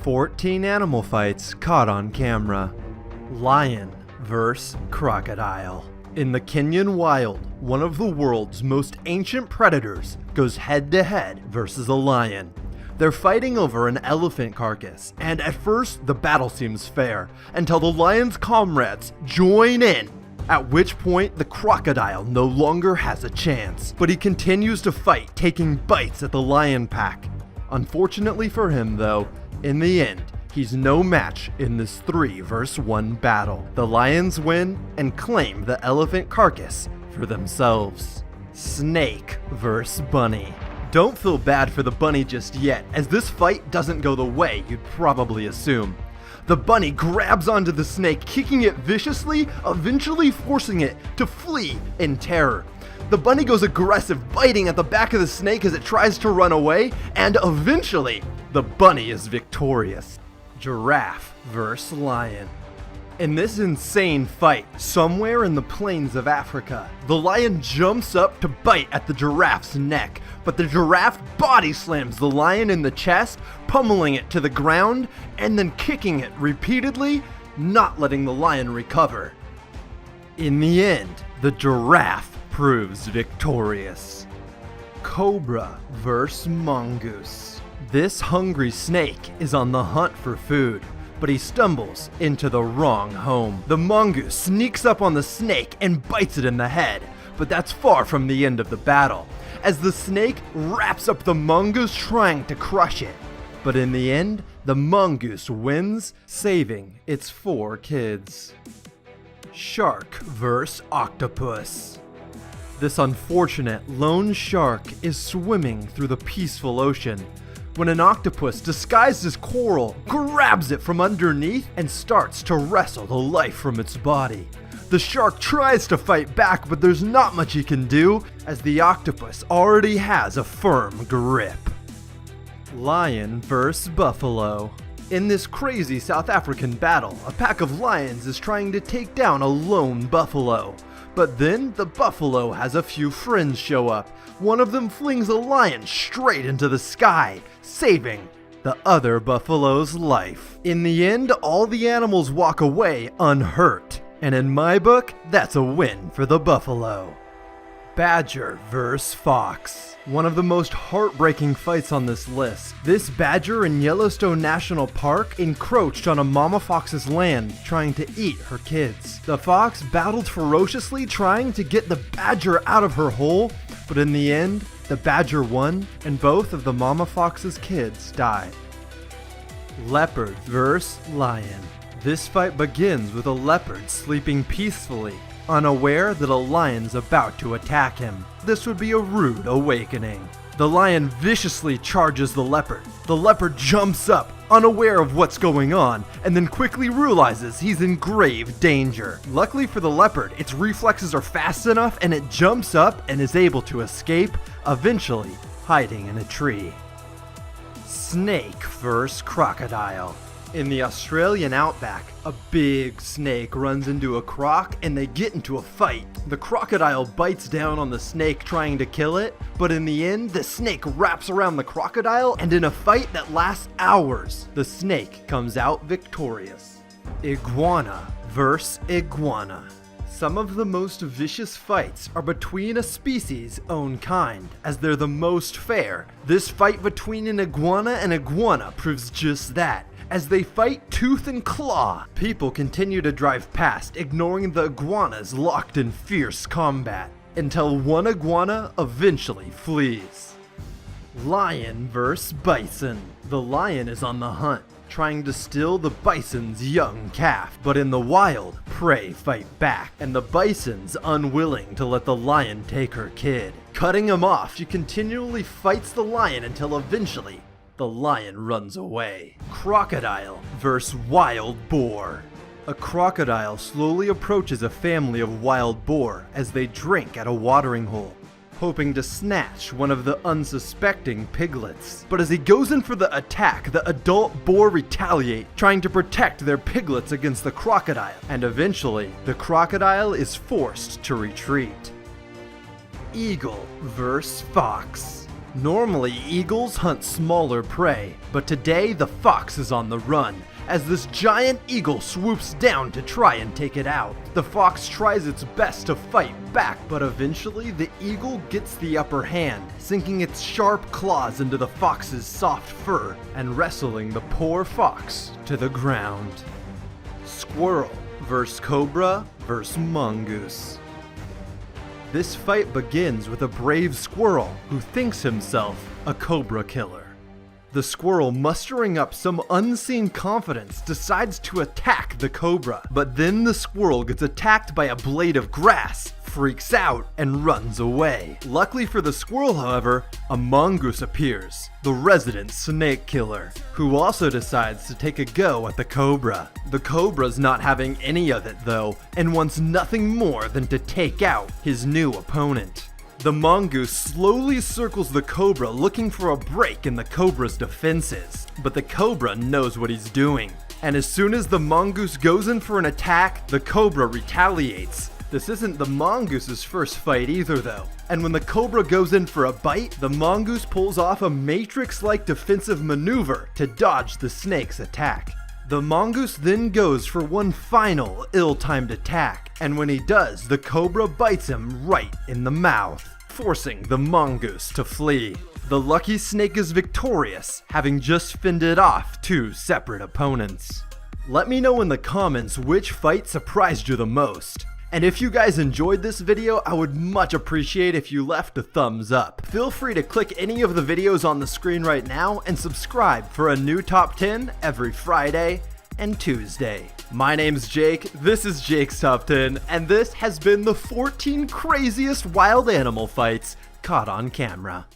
14 animal fights caught on camera. Lion vs. crocodile. In the Kenyan wild, one of the world's most ancient predators goes head-to-head versus a lion. They're fighting over an elephant carcass, and at first the battle seems fair, until the lion's comrades join in, at which point the crocodile no longer has a chance. But he continues to fight, taking bites at the lion pack. Unfortunately for him though, in the end, he's no match in this 3 vs 1 battle. The lions win and claim the elephant carcass for themselves. Snake vs bunny. Don't feel bad for the bunny just yet, as this fight doesn't go the way you'd probably assume. The bunny grabs onto the snake, kicking it viciously, eventually forcing it to flee in terror. The bunny goes aggressive, biting at the back of the snake as it tries to run away, and eventually, the bunny is victorious. Giraffe vs. lion. In this insane fight, somewhere in the plains of Africa, the lion jumps up to bite at the giraffe's neck, but the giraffe body slams the lion in the chest, pummeling it to the ground, and then kicking it repeatedly, not letting the lion recover. In the end, the giraffe proves victorious. Cobra vs. mongoose. This hungry snake is on the hunt for food, but he stumbles into the wrong home. The mongoose sneaks up on the snake and bites it in the head, but that's far from the end of the battle, as the snake wraps up the mongoose trying to crush it. But in the end, the mongoose wins, saving its 4 kids. Shark vs. octopus. This unfortunate lone shark is swimming through the peaceful ocean when an octopus disguised as coral grabs it from underneath and starts to wrestle the life from its body. The shark tries to fight back, but there's not much he can do, as the octopus already has a firm grip. Lion vs. buffalo. In this crazy South African battle, a pack of lions is trying to take down a lone buffalo. But then the buffalo has a few friends show up. One of them flings a lion straight into the sky, saving the other buffalo's life. In the end, all the animals walk away unhurt, and in my book, that's a win for the buffalo. Badger vs. fox. One of the most heartbreaking fights on this list. This badger in Yellowstone National Park encroached on a mama fox's land, trying to eat her kids. The fox battled ferociously, trying to get the badger out of her hole, but in the end, the badger won, and both of the mama fox's kids died. Leopard vs. lion. This fight begins with a leopard sleeping peacefully, unaware that a lion's about to attack him. This would be a rude awakening. The lion viciously charges the leopard. The leopard jumps up, unaware of what's going on, and then quickly realizes he's in grave danger. Luckily for the leopard, its reflexes are fast enough and it jumps up and is able to escape, eventually hiding in a tree. Snake vs. crocodile. In the Australian outback, a big snake runs into a croc and they get into a fight. The crocodile bites down on the snake trying to kill it, but in the end, the snake wraps around the crocodile, and in a fight that lasts hours, the snake comes out victorious. Iguana vs. iguana. Some of the most vicious fights are between a species' own kind, as they're the most fair. This fight between an iguana and iguana proves just that, as they fight tooth and claw. People continue to drive past, ignoring the iguanas locked in fierce combat, until one iguana eventually flees. Lion vs. bison. The lion is on the hunt, trying to steal the bison's young calf, but in the wild, prey fight back, and the bison's unwilling to let the lion take her kid. Cutting him off, she continually fights the lion until eventually the lion runs away. Crocodile vs. wild boar. A crocodile slowly approaches a family of wild boar as they drink at a watering hole, hoping to snatch one of the unsuspecting piglets. But as he goes in for the attack, the adult boar retaliate, trying to protect their piglets against the crocodile, and eventually, the crocodile is forced to retreat. Eagle vs. fox. Normally, eagles hunt smaller prey, but today the fox is on the run, as this giant eagle swoops down to try and take it out. The fox tries its best to fight back, but eventually the eagle gets the upper hand, sinking its sharp claws into the fox's soft fur and wrestling the poor fox to the ground. Squirrel vs. Cobra vs. Mongoose. This fight begins with a brave squirrel who thinks himself a cobra killer. The squirrel, mustering up some unseen confidence, decides to attack the cobra, but then the squirrel gets attacked by a blade of grass, freaks out, and runs away. Luckily for the squirrel, however, a mongoose appears, the resident snake killer, who also decides to take a go at the cobra. The cobra's not having any of it though, and wants nothing more than to take out his new opponent. The mongoose slowly circles the cobra, looking for a break in the cobra's defenses, but the cobra knows what he's doing. And as soon as the mongoose goes in for an attack, the cobra retaliates. This isn't the mongoose's first fight either though, and when the cobra goes in for a bite, the mongoose pulls off a Matrix-like defensive maneuver to dodge the snake's attack. The mongoose then goes for one final ill-timed attack, and when he does, the cobra bites him right in the mouth, forcing the mongoose to flee. The lucky snake is victorious, having just fended off two separate opponents. Let me know in the comments which fight surprised you the most. And if you guys enjoyed this video, I would much appreciate if you left a thumbs up. Feel free to click any of the videos on the screen right now and subscribe for a new top 10 every Friday and Tuesday. My name's Jake, this is Jake's Top 10, and this has been the 14 craziest wild animal fights caught on camera.